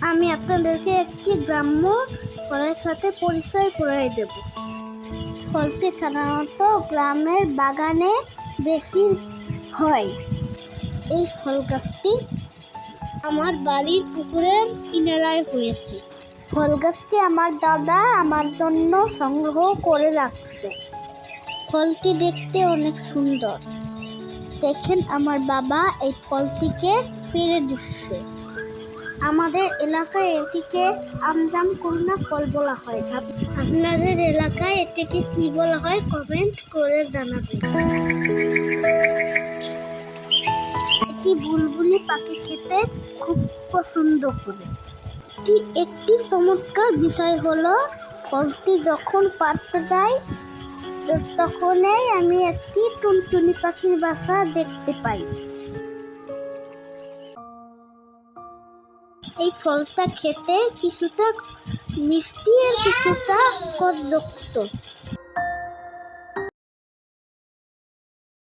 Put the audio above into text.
আমি আপনাদেরকে একটি গ্রাম্য ফলের সাথে পরিচয় করিয়ে দেব। ফলটি সাধারণত গ্রামের বাগানে বেশি হয়। এই ফল গাছটি আমার বাড়ির পুকুরের কিনারায় হয়েছে। ফল গাছটি আমার দাদা আমার জন্য সংগ্রহ করে রাখছে। ফলটি দেখতে অনেক সুন্দর। দেখেন আমার বাবা এই ফলটিকে পেড়ে দিচ্ছে। আমাদের এলাকায় এটিকে আমজাম করুণা ফল বলা হয়। আপনাদের এলাকায় এটিকে কি বলা হয় কমেন্ট করে জানাবেন। এটি বুলবুলি পাখি খেতে খুব পছন্দ করে। একটি চমৎকার বিষয় হলো ফলটি যখন পাড়তে যাই তখনই আমি একটি টুনটুনি পাখির বাসা দেখতে পাই। এই ফলটা খেতে কিছুটা মিষ্টি আর কিছুটা কদযুক্ত।